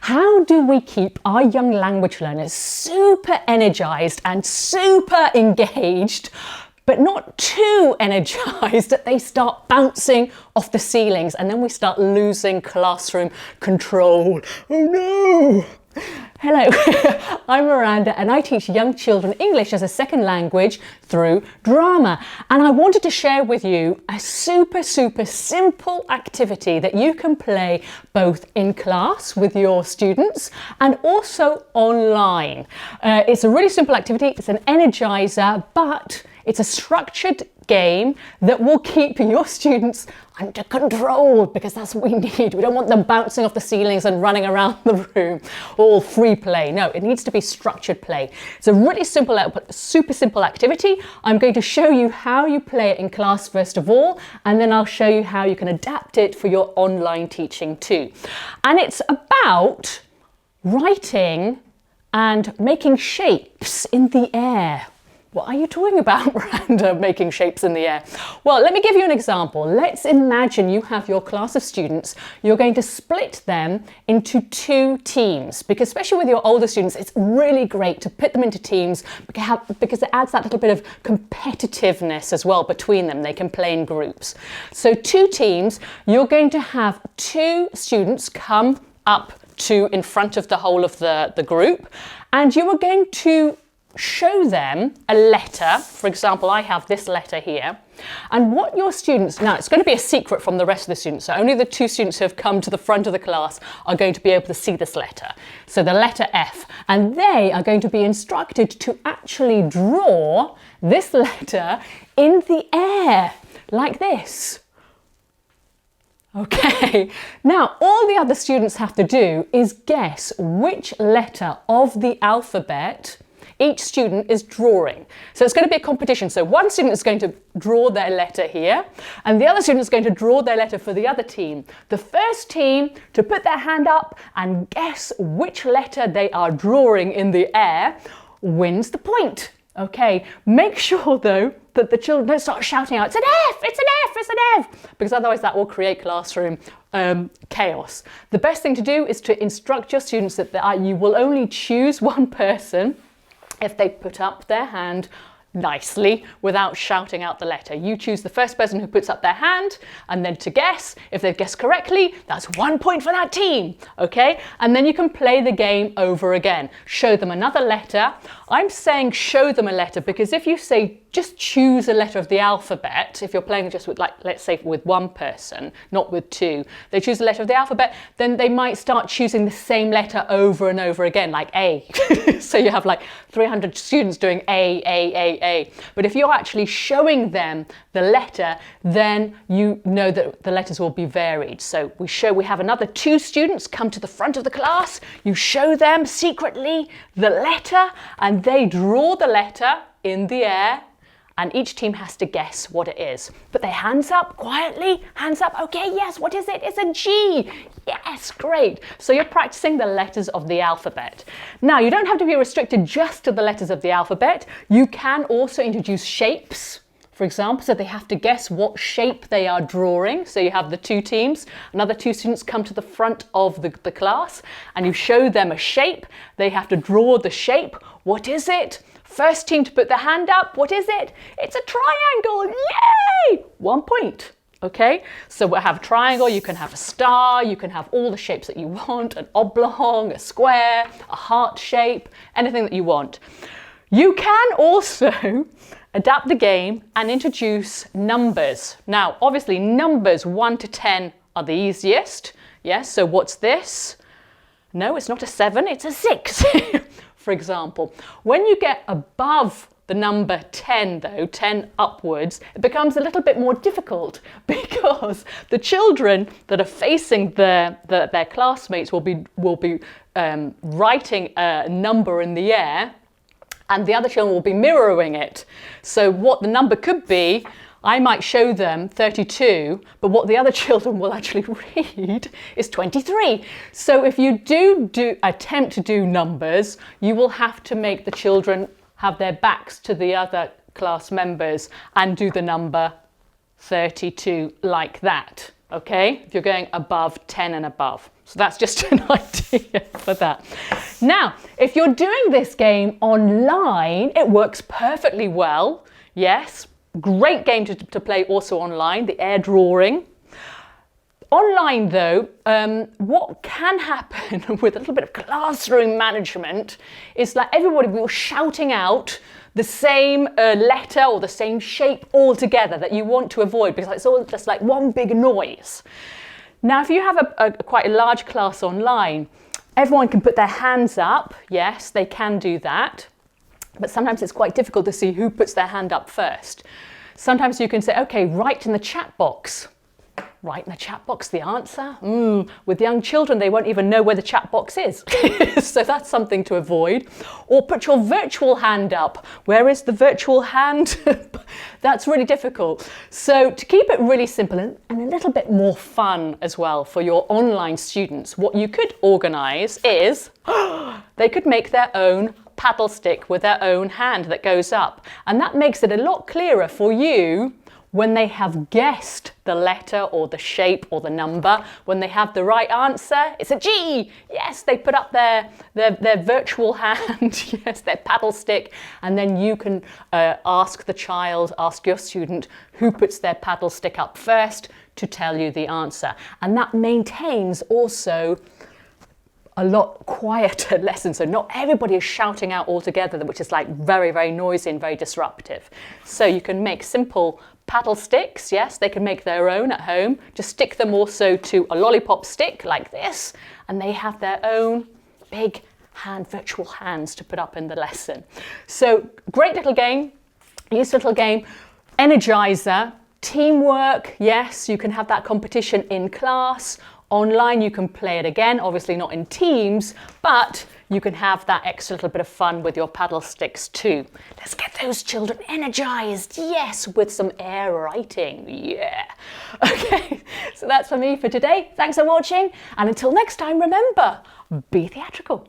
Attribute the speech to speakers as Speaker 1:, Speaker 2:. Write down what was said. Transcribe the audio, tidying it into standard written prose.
Speaker 1: How do we keep our young language learners super energized and super engaged, but not too energized that they start bouncing off the ceilings and then we start losing classroom control? Oh no! Hello, I'm Miranda and I teach young children English as a second language through drama. And I wanted to share with you a super simple activity that you can play both in class with your students and also online. It's a really simple activity, it's an energizer, but it's a structured game that will keep your students under control, because that's what we need. We don't want them bouncing off the ceilings and running around the room, all free play. No, it needs to be structured play. It's a really simple, super simple activity. I'm going to show you how you play it in class first of all, and then I'll show you how you can adapt it for your online teaching too. And it's about writing and making shapes in the air. What are you talking about, Miranda, making shapes in the air? Well, let me give you an example. Let's imagine you have your class of students. You're going to split them into two teams, because especially with your older students, it's really great to put them into teams because it adds that little bit of competitiveness as well between them. They can play in groups. So two teams, you're going to have two students come up to in front of the whole of the group, and you are going to show them a letter. For example, I have this letter here, and what your students, now it's going to be a secret from the rest of the students, so only the two students who have come to the front of the class are going to be able to see this letter. So the letter F, and they are going to be instructed to actually draw this letter in the air like this. Okay, now all the other students have to do is guess which letter of the alphabet each student is drawing. So it's going to be a competition. So one student is going to draw their letter here, and the other student is going to draw their letter for the other team. The first team to put their hand up and guess which letter they are drawing in the air wins the point. Okay, make sure though that the children don't start shouting out, "It's an F, it's an F, it's an F," because otherwise that will create classroom chaos. The best thing to do is to instruct your students that you will only choose one person if they put up their hand nicely without shouting out the letter. You choose the first person who puts up their hand, and then to guess. If they've guessed correctly, that's 1 point for that team, okay? And then you can play the game over again. Show them another letter. I'm saying show them a letter because if you say just choose a letter of the alphabet, if you're playing just with, like, let's say with one person, not with two, they choose a letter of the alphabet, then they might start choosing the same letter over and over again, like A. So you have like 300 students doing A. But if you're actually showing them the letter, then you know that the letters will be varied. So we have another two students come to the front of the class, you show them secretly the letter, and they draw the letter in the air, and each team has to guess what it is. Put their hands up quietly, hands up. Okay, yes, what is it? It's a G. Yes, great. So you're practicing the letters of the alphabet. Now, you don't have to be restricted just to the letters of the alphabet. You can also introduce shapes, for example, so they have to guess what shape they are drawing. So you have the two teams, another two students come to the front of the class, and you show them a shape. They have to draw the shape. What is it? First team to put their hand up, what is it? It's a triangle, yay! 1 point, okay? So we'll have a triangle, you can have a star, you can have all the shapes that you want, an oblong, a square, a heart shape, anything that you want. You can also adapt the game and introduce numbers. Now, obviously numbers 1 to 10 are the easiest. Yes, so what's this? No, it's not a 7, it's a 6. For example, when you get above the number 10 though, 10 upwards, it becomes a little bit more difficult because the children that are facing their classmates will be writing a number in the air, and the other children will be mirroring it. So what the number could be, I might show them 32, but what the other children will actually read is 23. So if you do attempt to do numbers, you will have to make the children have their backs to the other class members and do the number 32 like that, okay? If you're going above 10 and above. So that's just an idea for that. Now, if you're doing this game online, it works perfectly well. Yes, great game to play also online, the air drawing. Online though, what can happen with a little bit of classroom management is that everybody will be shouting out the same letter or the same shape altogether that you want to avoid, because it's all just like one big noise. Now, if you have quite a large class online, everyone can put their hands up. Yes, they can do that. But sometimes it's quite difficult to see who puts their hand up first. Sometimes you can say, okay, write in the chat box. Write in the chat box the answer. With young children, they won't even know where the chat box is. So that's something to avoid. Or put your virtual hand up. Where is the virtual hand? That's really difficult. So to keep it really simple and a little bit more fun as well for your online students, what you could organise is they could make their own paddle stick with their own hand that goes up. And that makes it a lot clearer for you when they have guessed the letter or the shape or the number. When they have the right answer, it's a G. Yes, they put up their virtual hand, yes, their paddle stick, and then you can ask your student who puts their paddle stick up first to tell you the answer. And that maintains also a lot quieter lesson, so not everybody is shouting out all together, which is like very, very noisy and very disruptive. So you can make simple paddle sticks. Yes, they can make their own at home. Just stick them also to a lollipop stick like this, and they have their own big virtual hands to put up in the lesson. So great little game, useful little game. Energizer, teamwork. Yes, you can have that competition in class. Online, you can play it again, obviously not in teams, but you can have that extra little bit of fun with your paddle sticks too. Let's get those children energized, yes, with some air writing, yeah. Okay, so that's for me for today. Thanks for watching, and until next time, remember, be theatrical.